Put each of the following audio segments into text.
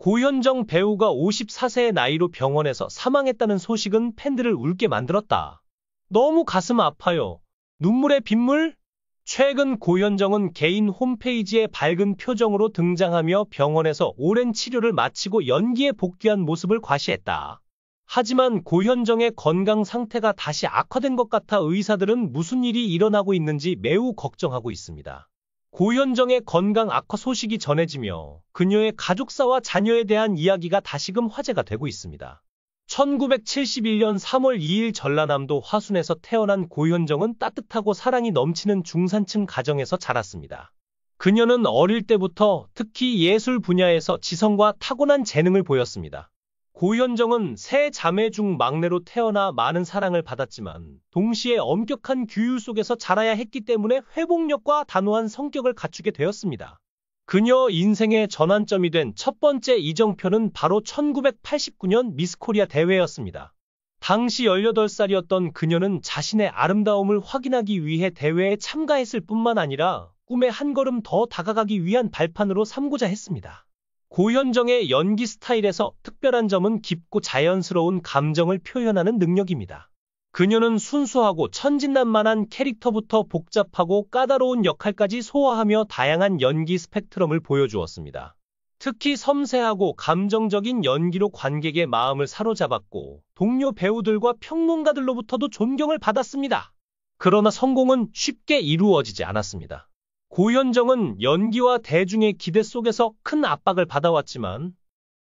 고현정 배우가 54세의 나이로 병원에서 사망했다는 소식은 팬들을 울게 만들었다. 너무 가슴 아파요. 눈물의 빗물? 최근 고현정은 개인 홈페이지에 밝은 표정으로 등장하며 병원에서 오랜 치료를 마치고 연기에 복귀한 모습을 과시했다. 하지만 고현정의 건강 상태가 다시 악화된 것 같아 의사들은 무슨 일이 일어나고 있는지 매우 걱정하고 있습니다. 고현정의 건강 악화 소식이 전해지며 그녀의 가족사와 자녀에 대한 이야기가 다시금 화제가 되고 있습니다. 1971년 3월 2일 전라남도 화순에서 태어난 고현정은 따뜻하고 사랑이 넘치는 중산층 가정에서 자랐습니다. 그녀는 어릴 때부터 특히 예술 분야에서 지성과 타고난 재능을 보였습니다. 고현정은 세 자매 중 막내로 태어나 많은 사랑을 받았지만 동시에 엄격한 규율 속에서 자라야 했기 때문에 회복력과 단호한 성격을 갖추게 되었습니다. 그녀 인생의 전환점이 된 첫 번째 이정표는 바로 1989년 미스코리아 대회였습니다. 당시 18살이었던 그녀는 자신의 아름다움을 확인하기 위해 대회에 참가했을 뿐만 아니라 꿈에 한 걸음 더 다가가기 위한 발판으로 삼고자 했습니다. 고현정의 연기 스타일에서 특별한 점은 깊고 자연스러운 감정을 표현하는 능력입니다. 그녀는 순수하고 천진난만한 캐릭터부터 복잡하고 까다로운 역할까지 소화하며 다양한 연기 스펙트럼을 보여주었습니다. 특히 섬세하고 감정적인 연기로 관객의 마음을 사로잡았고 동료 배우들과 평론가들로부터도 존경을 받았습니다. 그러나 성공은 쉽게 이루어지지 않았습니다. 고현정은 연기와 대중의 기대 속에서 큰 압박을 받아왔지만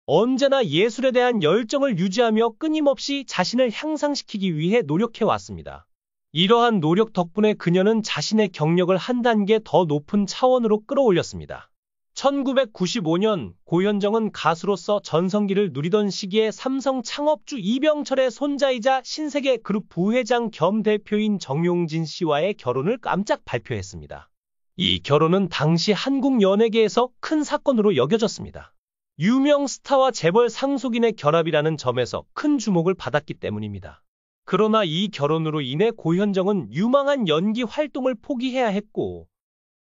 언제나 예술에 대한 열정을 유지하며 끊임없이 자신을 향상시키기 위해 노력해왔습니다. 이러한 노력 덕분에 그녀는 자신의 경력을 한 단계 더 높은 차원으로 끌어올렸습니다. 1995년 고현정은 가수로서 전성기를 누리던 시기에 삼성 창업주 이병철의 손자이자 신세계그룹 부회장 겸 대표인 정용진 씨와의 결혼을 깜짝 발표했습니다. 이 결혼은 당시 한국 연예계에서 큰 사건으로 여겨졌습니다. 유명 스타와 재벌 상속인의 결합이라는 점에서 큰 주목을 받았기 때문입니다. 그러나 이 결혼으로 인해 고현정은 유망한 연기 활동을 포기해야 했고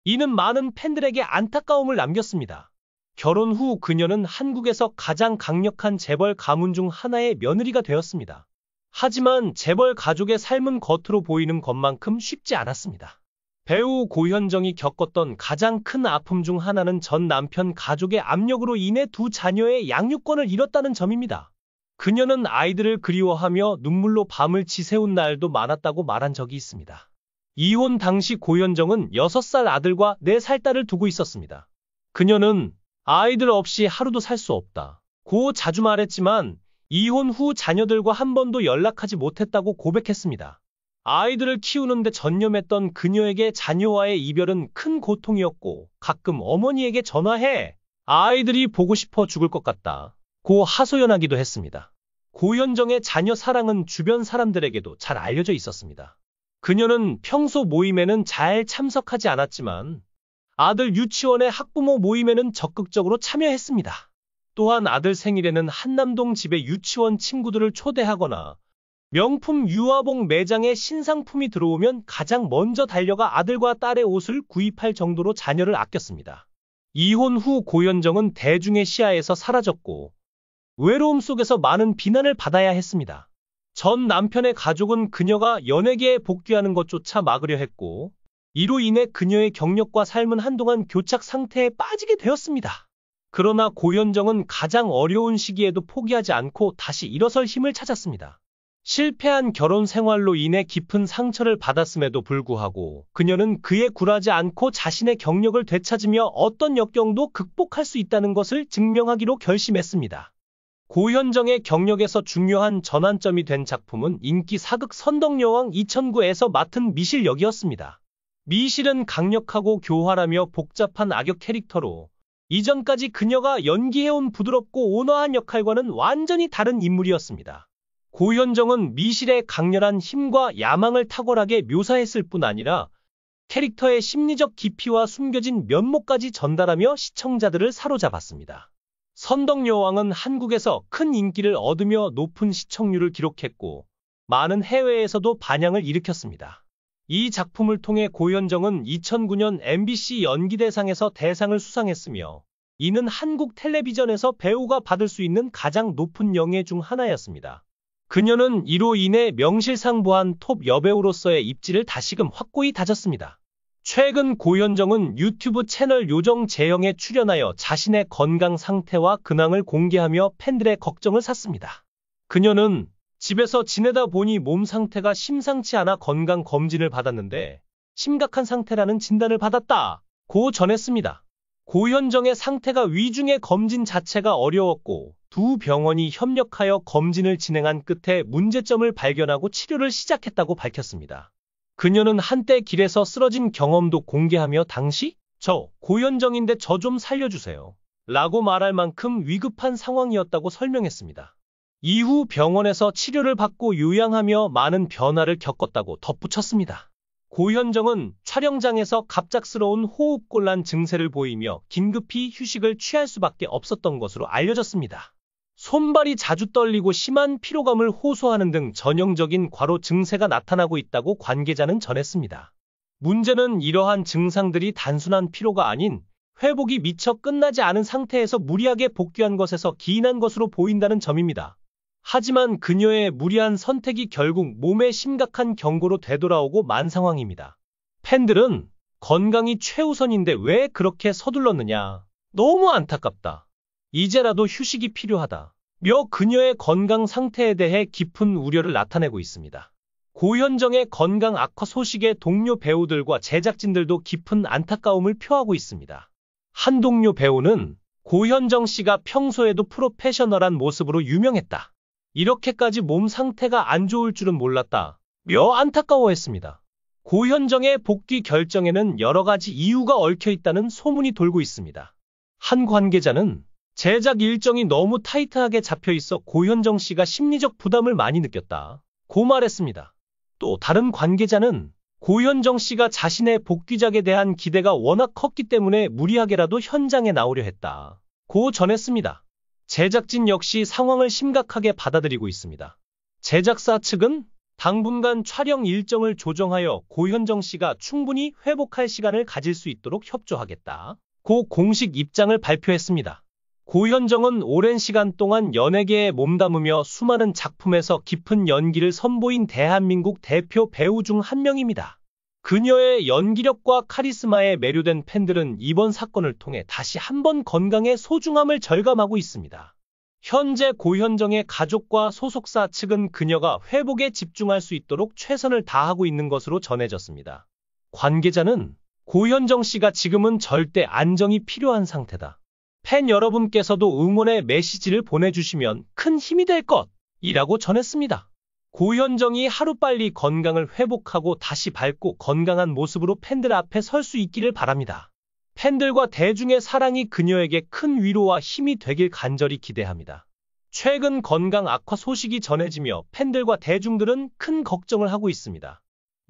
이는 많은 팬들에게 안타까움을 남겼습니다. 결혼 후 그녀는 한국에서 가장 강력한 재벌 가문 중 하나의 며느리가 되었습니다. 하지만 재벌 가족의 삶은 겉으로 보이는 것만큼 쉽지 않았습니다. 배우 고현정이 겪었던 가장 큰 아픔 중 하나는 전 남편 가족의 압력으로 인해 두 자녀의 양육권을 잃었다는 점입니다. 그녀는 아이들을 그리워하며 눈물로 밤을 지새운 날도 많았다고 말한 적이 있습니다. 이혼 당시 고현정은 6살 아들과 4살 딸을 두고 있었습니다. 그녀는 아이들 없이 하루도 살 수 없다 고 자주 말했지만 이혼 후 자녀들과 한 번도 연락하지 못했다고 고백했습니다. 아이들을 키우는데 전념했던 그녀에게 자녀와의 이별은 큰 고통이었고 가끔 어머니에게 전화해 아이들이 보고 싶어 죽을 것 같다 고 하소연하기도 했습니다. 고현정의 자녀 사랑은 주변 사람들에게도 잘 알려져 있었습니다. 그녀는 평소 모임에는 잘 참석하지 않았지만 아들 유치원의 학부모 모임에는 적극적으로 참여했습니다. 또한 아들 생일에는 한남동 집에 유치원 친구들을 초대하거나 명품 유아봉 매장에 신상품이 들어오면 가장 먼저 달려가 아들과 딸의 옷을 구입할 정도로 자녀를 아꼈습니다. 이혼 후 고현정은 대중의 시야에서 사라졌고 외로움 속에서 많은 비난을 받아야 했습니다. 전 남편의 가족은 그녀가 연예계에 복귀하는 것조차 막으려 했고 이로 인해 그녀의 경력과 삶은 한동안 교착 상태에 빠지게 되었습니다. 그러나 고현정은 가장 어려운 시기에도 포기하지 않고 다시 일어설 힘을 찾았습니다. 실패한 결혼 생활로 인해 깊은 상처를 받았음에도 불구하고 그녀는 그에 굴하지 않고 자신의 경력을 되찾으며 어떤 역경도 극복할 수 있다는 것을 증명하기로 결심했습니다. 고현정의 경력에서 중요한 전환점이 된 작품은 인기 사극 선덕여왕 2009에서 맡은 미실 역이었습니다. 미실은 강력하고 교활하며 복잡한 악역 캐릭터로 이전까지 그녀가 연기해온 부드럽고 온화한 역할과는 완전히 다른 인물이었습니다. 고현정은 미실의 강렬한 힘과 야망을 탁월하게 묘사했을 뿐 아니라 캐릭터의 심리적 깊이와 숨겨진 면모까지 전달하며 시청자들을 사로잡았습니다. 선덕여왕은 한국에서 큰 인기를 얻으며 높은 시청률을 기록했고 많은 해외에서도 반향을 일으켰습니다. 이 작품을 통해 고현정은 2009년 MBC 연기대상에서 대상을 수상했으며 이는 한국 텔레비전에서 배우가 받을 수 있는 가장 높은 영예 중 하나였습니다. 그녀는 이로 인해 명실상부한 톱 여배우로서의 입지를 다시금 확고히 다졌습니다. 최근 고현정은 유튜브 채널 요정 재영에 출연하여 자신의 건강 상태와 근황을 공개하며 팬들의 걱정을 샀습니다. 그녀는 집에서 지내다 보니 몸 상태가 심상치 않아 건강 검진을 받았는데 심각한 상태라는 진단을 받았다고 전했습니다. 고현정의 상태가 위중해 검진 자체가 어려웠고 두 병원이 협력하여 검진을 진행한 끝에 문제점을 발견하고 치료를 시작했다고 밝혔습니다. 그녀는 한때 길에서 쓰러진 경험도 공개하며 당시 저 고현정인데 저 좀 살려주세요 라고 말할 만큼 위급한 상황이었다고 설명했습니다. 이후 병원에서 치료를 받고 요양하며 많은 변화를 겪었다고 덧붙였습니다. 고현정은 촬영장에서 갑작스러운 호흡곤란 증세를 보이며 긴급히 휴식을 취할 수밖에 없었던 것으로 알려졌습니다. 손발이 자주 떨리고 심한 피로감을 호소하는 등 전형적인 과로 증세가 나타나고 있다고 관계자는 전했습니다. 문제는 이러한 증상들이 단순한 피로가 아닌 회복이 미처 끝나지 않은 상태에서 무리하게 복귀한 것에서 기인한 것으로 보인다는 점입니다. 하지만 그녀의 무리한 선택이 결국 몸에 심각한 경고로 되돌아오고 만 상황입니다. 팬들은 건강이 최우선인데 왜 그렇게 서둘렀느냐. 너무 안타깝다. 이제라도 휴식이 필요하다. 며 그녀의 건강 상태에 대해 깊은 우려를 나타내고 있습니다. 고현정의 건강 악화 소식에 동료 배우들과 제작진들도 깊은 안타까움을 표하고 있습니다. 한 동료 배우는 고현정 씨가 평소에도 프로페셔널한 모습으로 유명했다. 이렇게까지 몸 상태가 안 좋을 줄은 몰랐다. 며 안타까워했습니다. 고현정의 복귀 결정에는 여러 가지 이유가 얽혀 있다는 소문이 돌고 있습니다. 한 관계자는 제작 일정이 너무 타이트하게 잡혀 있어 고현정 씨가 심리적 부담을 많이 느꼈다. 고 말했습니다. 또 다른 관계자는 고현정 씨가 자신의 복귀작에 대한 기대가 워낙 컸기 때문에 무리하게라도 현장에 나오려 했다. 고 전했습니다. 제작진 역시 상황을 심각하게 받아들이고 있습니다. 제작사 측은 당분간 촬영 일정을 조정하여 고현정 씨가 충분히 회복할 시간을 가질 수 있도록 협조하겠다. 고 공식 입장을 발표했습니다. 고현정은 오랜 시간 동안 연예계에 몸담으며 수많은 작품에서 깊은 연기를 선보인 대한민국 대표 배우 중 한 명입니다. 그녀의 연기력과 카리스마에 매료된 팬들은 이번 사건을 통해 다시 한번 건강의 소중함을 절감하고 있습니다. 현재 고현정의 가족과 소속사 측은 그녀가 회복에 집중할 수 있도록 최선을 다하고 있는 것으로 전해졌습니다. 관계자는 고현정 씨가 지금은 절대 안정이 필요한 상태다. 팬 여러분께서도 응원의 메시지를 보내주시면 큰 힘이 될 것이라고 전했습니다. 고현정이 하루빨리 건강을 회복하고 다시 밝고 건강한 모습으로 팬들 앞에 설 수 있기를 바랍니다. 팬들과 대중의 사랑이 그녀에게 큰 위로와 힘이 되길 간절히 기대합니다. 최근 건강 악화 소식이 전해지며 팬들과 대중들은 큰 걱정을 하고 있습니다.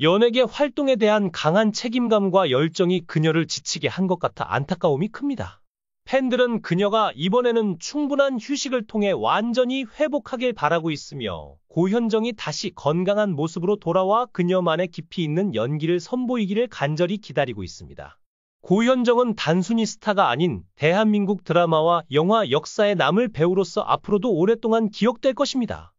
연예계 활동에 대한 강한 책임감과 열정이 그녀를 지치게 한 것 같아 안타까움이 큽니다. 팬들은 그녀가 이번에는 충분한 휴식을 통해 완전히 회복하길 바라고 있으며 고현정이 다시 건강한 모습으로 돌아와 그녀만의 깊이 있는 연기를 선보이기를 간절히 기다리고 있습니다. 고현정은 단순히 스타가 아닌 대한민국 드라마와 영화 역사에 남을 배우로서 앞으로도 오랫동안 기억될 것입니다.